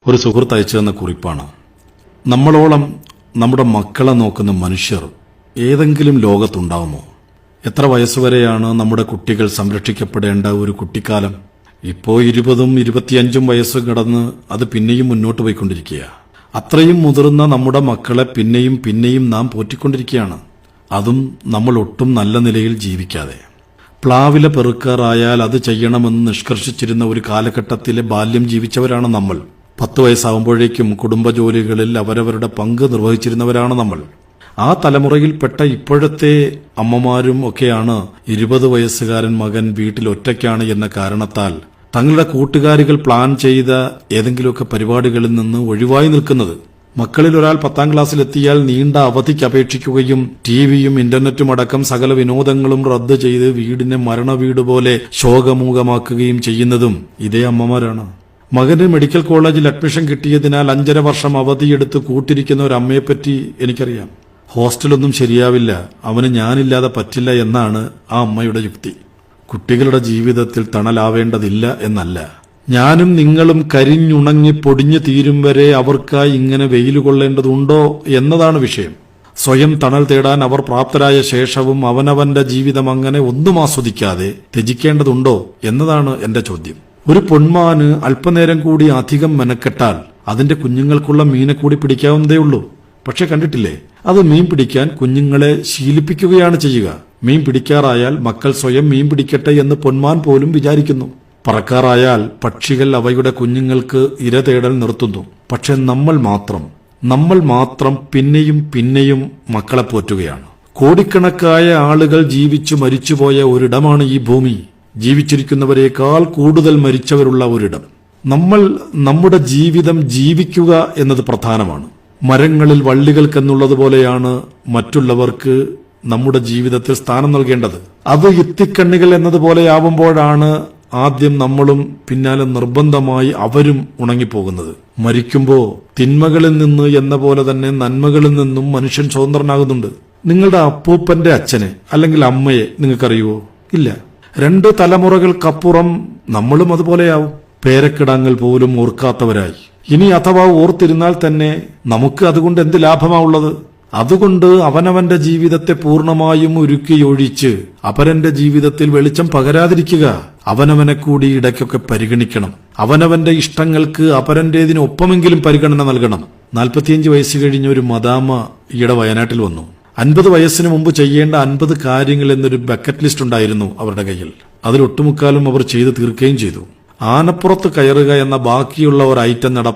ഒരു സുഹൃത്ത് അയച്ചു തന്ന കുറിപ്പാണ്. നമ്മളോളം നമ്മുടെ മക്കളെ നോക്കുന്ന മനുഷ്യർ ഏതെങ്കിലും ലോകത്തുണ്ടാവുമോ? എത്ര വയസ്സുവരെയാണ് നമ്മുടെ കുട്ടികൾ സംരക്ഷിക്കപ്പെടേണ്ട ഒരു കുട്ടിക്കാലം? ഇപ്പോൾ 20ഉം 25ഉം വയസ്സ് കടന്ന് അത് പിന്നെയും മുന്നോട്ട് പോയിക്കൊണ്ടിരിക്കുക. അത്രയും മുതിർന്ന നമ്മുടെ മക്കളെ പിന്നെയും പിന്നെയും നാം പോറ്റിക്കൊണ്ടിരിക്കുകയാണ്. അതും നമ്മൾ ഒട്ടും നല്ല നിലയിൽ ജീവിക്കാതെ. പ്ലാവില പെറുക്കാറായാൽ അത് ചെയ്യണമെന്ന് നിഷ്കർഷിച്ചിരുന്ന ഒരു കാലഘട്ടത്തിലെ ബാല്യം ജീവിച്ചവരാണ് നമ്മൾ. 10 വയസ്സാവുമ്പോഴേക്കും കുടുംബജോലികളിൽ അവരവരുടെ പങ്ക് നിർവഹിച്ചിരുന്നവരാണ് നമ്മൾ. ആ തലമുറയിൽപ്പെട്ട ഇപ്പോഴത്തെ അമ്മമാരും ഒക്കെയാണ് 20 വയസ്സുകാരൻ മകൻ വീട്ടിൽ ഒറ്റയ്ക്കാണ് എന്ന കാരണത്താൽ തങ്ങളുടെ കൂട്ടുകാരികൾ പ്ലാൻ ചെയ്ത ഏതെങ്കിലുമൊക്കെ പരിപാടികളിൽ നിന്ന് ഒഴിവായി നിൽക്കുന്നത്. മക്കളിൽ ഒരാൾ 10ാം ക്ലാസ്സിലെത്തിയാൽ നീണ്ട അവധിക്ക് അപേക്ഷിക്കുകയും ടിവിയും ഇന്റർനെറ്റും അടക്കം സകല വിനോദങ്ങളും റദ്ദ് ചെയ്ത് വീടിനെ മരണവീട് പോലെ ശോകമൂകമാക്കുകയും ചെയ്യുന്നതും ഇതേ അമ്മമാരാണ്. മകന് മെഡിക്കൽ കോളേജിൽ അഡ്മിഷൻ കിട്ടിയതിനാൽ 5.5 വർഷം അവധിയെടുത്ത് കൂട്ടിരിക്കുന്ന ഒരു അമ്മയെപ്പറ്റി എനിക്കറിയാം. ഹോസ്റ്റലൊന്നും ശരിയാവില്ല, അവന് ഞാനില്ലാതെ പറ്റില്ല എന്നാണ് ആ അമ്മയുടെ യുക്തി. കുട്ടികളുടെ ജീവിതത്തിൽ തണലാവേണ്ടതില്ല എന്നല്ല, ഞാനും നിങ്ങളും കരിഞ്ഞുണങ്ങി പൊടിഞ്ഞു തീരും വരെ അവർക്കായി ഇങ്ങനെ വെയിൽ കൊള്ളേണ്ടതുണ്ടോ എന്നതാണ് വിഷയം. സ്വയം തണൽ തേടാൻ അവർ പ്രാപ്തരായ ശേഷവും അവനവന്റെ ജീവിതം അങ്ങനെ ഒന്നും ആസ്വദിക്കാതെ ത്യജിക്കേണ്ടതുണ്ടോ എന്നതാണ് എന്റെ ചോദ്യം. ഒരു പൊന്മാന് അല്പനേരം കൂടി അധികം മെനക്കെട്ടാൽ അതിന്റെ കുഞ്ഞുങ്ങൾക്കുള്ള മീനെ കൂടി പിടിക്കാവുന്നതേ ഉള്ളൂ. പക്ഷെ കണ്ടിട്ടില്ലേ, അത് മീൻ പിടിക്കാൻ കുഞ്ഞുങ്ങളെ ശീലിപ്പിക്കുകയാണ് ചെയ്യുക. മീൻ പിടിക്കാറായാൽ മക്കൾ സ്വയം മീൻ പിടിക്കട്ടെ എന്ന് പൊന്മാൻ പോലും വിചാരിക്കുന്നു. പറക്കാറായാൽ പക്ഷികൾ അവയുടെ കുഞ്ഞുങ്ങൾക്ക് ഇര തേടൽ നിർത്തുന്നു. പക്ഷെ നമ്മൾ മാത്രം പിന്നെയും പിന്നെയും മക്കളെ പോറ്റുകയാണ്. കോടിക്കണക്കായ ആളുകൾ ജീവിച്ചു മരിച്ചുപോയ ഒരിടമാണ് ഈ ഭൂമി. ജീവിച്ചിരിക്കുന്നവരെക്കാൾ കൂടുതൽ മരിച്ചവരുള്ള ഒരിടം. നമ്മൾ നമ്മുടെ ജീവിതം ജീവിക്കുക എന്നത് പ്രധാനമാണ്. മരങ്ങളിൽ വള്ളികൾക്കെന്നുള്ളതുപോലെയാണ് മറ്റുള്ളവർക്ക് നമ്മുടെ ജീവിതത്തിൽ സ്ഥാനം നൽകേണ്ടത്. അത് ഇത്തിക്കണ്ണികൾ എന്നതുപോലെയാവുമ്പോഴാണ് ആദ്യം നമ്മളും പിന്നാലെ നിർബന്ധമായി അവരും ഉണങ്ങിപ്പോകുന്നത്. മരിക്കുമ്പോൾ തിന്മകളിൽ നിന്ന് എന്ന പോലെ തന്നെ നന്മകളിൽ നിന്നും മനുഷ്യൻ സ്വതന്ത്രനാകുന്നുണ്ട്. നിങ്ങളുടെ അപ്പൂപ്പന്റെ അച്ഛനെ അല്ലെങ്കിൽ അമ്മയെ നിങ്ങൾക്കറിയുവോ? ഇല്ല. 2 തലമുറകൾക്കപ്പുറം നമ്മളും അതുപോലെയാവും. പേരക്കിടാങ്ങൾ പോലും ഓർക്കാത്തവരായി. ഇനി അഥവാ ഓർത്തിരുന്നാൽ തന്നെ നമുക്ക് അതുകൊണ്ട് എന്ത് ലാഭമാവുള്ളത്? അതുകൊണ്ട് അവനവന്റെ ജീവിതത്തെ പൂർണ്ണമായും ഉരുക്കിയൊഴിച്ച് അപരന്റെ ജീവിതത്തിൽ വെളിച്ചം പകരാതിരിക്കുക. അവനവനെ കൂടി ഇടയ്ക്കൊക്കെ പരിഗണിക്കണം. അവനവന്റെ ഇഷ്ടങ്ങൾക്ക് അപരന്റേതിനൊപ്പമെങ്കിലും പരിഗണന നൽകണം. 45 വയസ്സ് കഴിഞ്ഞ ഒരു മദാമ ഈയിടെ വയനാട്ടിൽ വന്നു. 50 വയസ്സിന് മുമ്പ് ചെയ്യേണ്ട 50 കാര്യങ്ങൾ എന്നൊരു ബക്കറ്റ് ലിസ്റ്റ് ഉണ്ടായിരുന്നു അവരുടെ കയ്യിൽ. അതിലൊട്ടുമുക്കാലും അവർ ചെയ്തു തീർക്കുകയും ചെയ്തു. ആനപ്പുറത്ത് കയറുക എന്ന ബാക്കിയുള്ള ഒരു ഐറ്റം